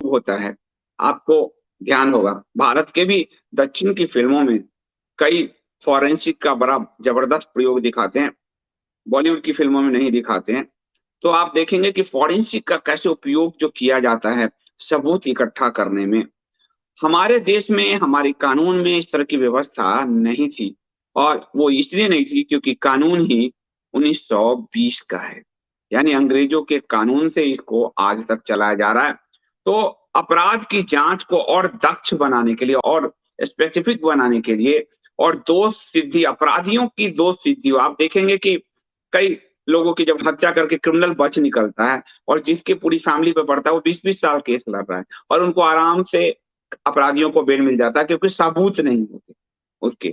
होता है। आपको ध्यान होगा भारत के भी दक्षिण की फिल्मों में कई फॉरेंसिक का बड़ा जबरदस्त प्रयोग दिखाते हैं, बॉलीवुड की फिल्मों में नहीं दिखाते हैं। तो आप देखेंगे कि फॉरेंसिक का कैसे उपयोग जो किया जाता है सबूत इकट्ठा करने में। हमारे देश में हमारे कानून में इस तरह की व्यवस्था नहीं थी और वो इसलिए नहीं थी क्योंकि कानून ही 1920 का है। यानी अंग्रेजों के कानून से इसको आज तक चलाया जा रहा है। तो अपराध की जांच को और दक्ष बनाने के लिए और स्पेसिफिक बनाने के लिए और दोष सिद्धि अपराधियों की दोष सिद्धि हो आप देखेंगे कि कई लोगों की जब हत्या करके क्रिमिनल बच निकलता है और जिसकी पूरी फैमिली पे पड़ता है वो 20-20 साल केस लड़ रहा है और उनको आराम से अपराधियों को बेल मिल जाता है क्योंकि सबूत नहीं होते उसके।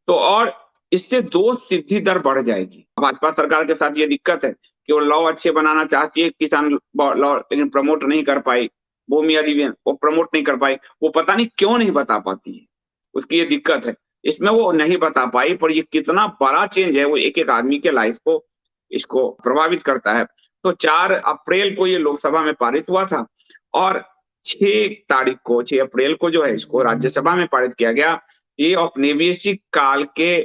तो और इससे दोष सिद्धि दर बढ़ जाएगी। भाजपा सरकार के साथ ये दिक्कत है कि वो लॉ अच्छे बनाना चाहती है, किसान लॉ लेकिन प्रमोट नहीं कर पाई, भूमि अधिनियम वो प्रमोट नहीं कर पाई, वो पता नहीं क्यों नहीं बता पाती है, उसकी ये दिक्कत है। इसमें वो नहीं बता पाई पर ये कितना बड़ा चेंज है वो एक-एक आदमी के लाइफ को इसको प्रभावित करता है। तो 4 अप्रैल को ये लोकसभा में पारित हुआ था और 6 अप्रैल को जो है इसको राज्यसभा में पारित किया गया। ये औपनिवेशिक काल के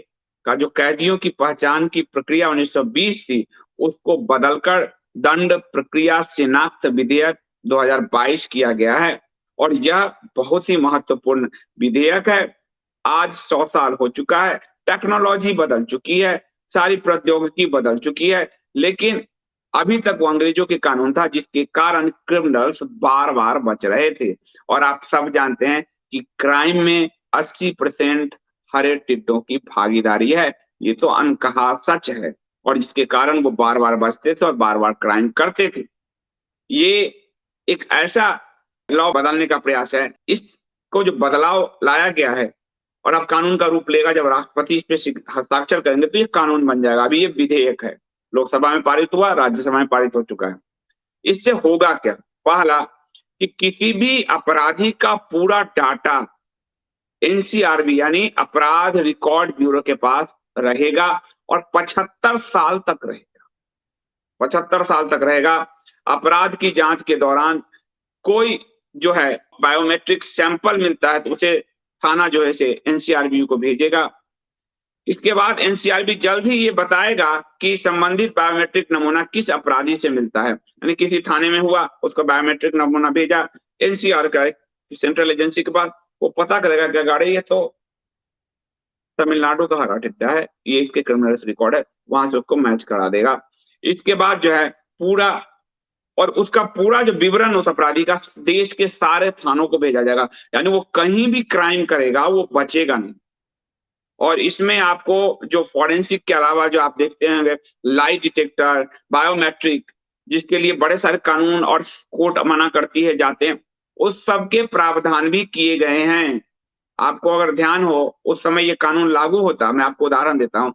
का जो कैदियों की पहचान की प्रक्रिया 1920 थी, उसको बदलकर दंड प्रक्रिया शिनाख्त विधेयक 2022 किया गया है और यह बहुत ही महत्वपूर्ण विधेयक है। आज 100 साल हो चुका है, टेक्नोलॉजी बदल चुकी है, सारी प्रौद्योगिकी बदल चुकी है, लेकिन अभी तक वो अंग्रेजों के कानून था जिसके कारण क्रिमिनल्स बार-बार बच रहे थे। और आप सब जानते हैं कि क्राइम में 80% हरे टिड्डों की भागीदारी है। ये तो अनकहा सच है और जिसके कारण वो बार-बार बचते थे और बार-बार क्राइम करते थे। ये एक ऐसा लॉ बदलने का प्रयास है, इसको जो बदलाव लाया गया है और अब कानून का रूप लेगा जब राष्ट्रपति इस पे हस्ताक्षर करेंगे तो ये कानून बन जाएगा। अभी ये विधेयक है, लोकसभा में पारित हुआ, राज्यसभा में पारित हो चुका है। इससे होगा क्या? पहला कि किसी भी अपराधी का पूरा डाटा एनसीआरबी यानी अपराध रिकॉर्ड ब्यूरो के पास रहेगा और 75 साल तक रहेगा। 75 साल तक रहेगा। अपराध की जांच के दौरान कोई जो है बायोमेट्रिक सैंपल मिलता है तो उसे थाना जो है से एनसीआरबी को भेजेगा। इसके बाद एनसीआरबी जल्द ही ये बताएगा कि संबंधित बायोमेट्रिक नमूना किस अपराधी से मिलता है। यानी किसी थाने में हुआ, उसका बायोमेट्रिक नमूना भेजा एनसीआर का सेंट्रल एजेंसी के पास, वो पता करेगा कि गाड़ी ये तो तमिलनाडु का हरा टिड्डा है, ये इसके क्रिमिनल रिकॉर्ड है, वहां से उसको मैच करा देगा। इसके बाद जो है पूरा और उसका पूरा जो विवरण उस अपराधी का देश के सारे थानों को भेजा जाएगा। यानी वो कहीं भी क्राइम करेगा वो बचेगा नहीं। और इसमें आपको जो फॉरेंसिक के अलावा जो आप देखते हैं लाई डिटेक्टर, बायोमेट्रिक जिसके लिए बड़े सारे कानून और कोर्ट मना करती है जाते हैं, उस सब के प्रावधान भी किए गए हैं। आपको अगर ध्यान हो उस समय ये कानून लागू होता, मैं आपको उदाहरण देता हूँ।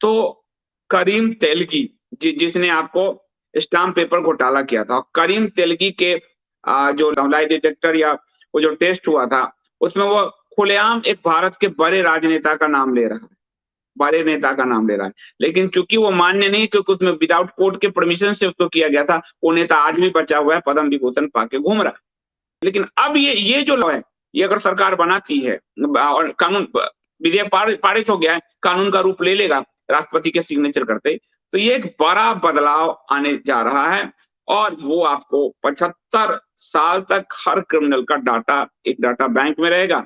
तो करीम तेलगी जिसने आपको स्टाम्प पेपर घोटाला किया था, करीम तेलगी के जो लाई डिटेक्टर या वो जो टेस्ट हुआ था उसमें वो खुलेआम एक भारत के बड़े राजनेता का नाम ले रहा है, बड़े नेता का नाम ले रहा है। लेकिन चूंकि वो मान्य नहीं क्योंकि उसमें विदाउट कोर्ट के परमिशन से उसको किया गया था, वो नेता आज भी बचा हुआ है, पद्म विभूषण पाके घूम रहा है। लेकिन अब ये जो लॉ है, ये अगर सरकार बनाती है और कानून विधेयक पारित हो गया है, कानून का रूप ले लेगा राष्ट्रपति के सिग्नेचर करते, तो ये एक बड़ा बदलाव आने जा रहा है और वो आपको 75 साल तक हर क्रिमिनल का डाटा एक डाटा बैंक में रहेगा।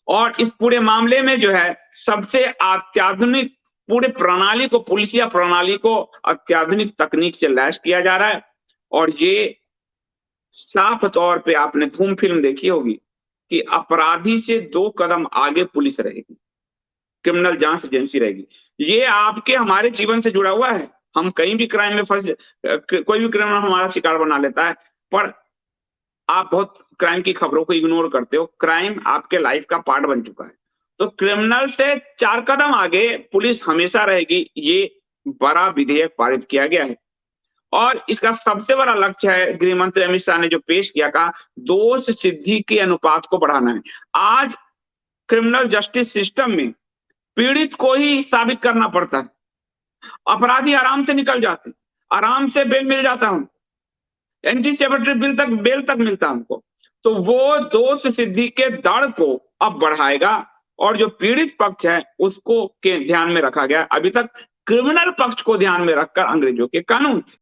और इस पूरे मामले में जो है सबसे अत्याधुनिक पूरे प्रणाली को पुलिसिया प्रणाली को अत्याधुनिक तकनीक से लैस किया जा रहा है और ये साफ तौर पे आपने धूम फिल्म देखी होगी कि अपराधी से 2 कदम आगे पुलिस रहेगी, क्रिमिनल जांच एजेंसी रहेगी। ये आपके हमारे जीवन से जुड़ा हुआ है। हम कहीं भी क्राइम में फंस कोई भी क्रिमिनल हमारा शिकार बना लेता है, पर आप बहुत क्राइम की खबरों को इग्नोर करते हो। क्राइम आपके लाइफ का पार्ट बन चुका है। तो क्रिमिनल से 4 कदम आगे पुलिस हमेशा रहेगी। ये बड़ा विधेयक पारित किया गया है और इसका सबसे बड़ा लक्ष्य है, गृह मंत्री अमित शाह ने जो पेश किया, कहा दोष सिद्धि के अनुपात को बढ़ाना है। आज क्रिमिनल जस्टिस सिस्टम में पीड़ित को ही साबित करना पड़ता है अपराधी आराम से निकल जाते, आराम से बेल मिल जाता है, एंटीसिपेटरी बेल तक मिलता है हमको। तो वो दोष सिद्धि के दर को अब बढ़ाएगा, और जो पीड़ित पक्ष है उसको के ध्यान में रखा गया। अभी तक क्रिमिनल पक्ष को ध्यान में रखकर अंग्रेजों के कानून थे।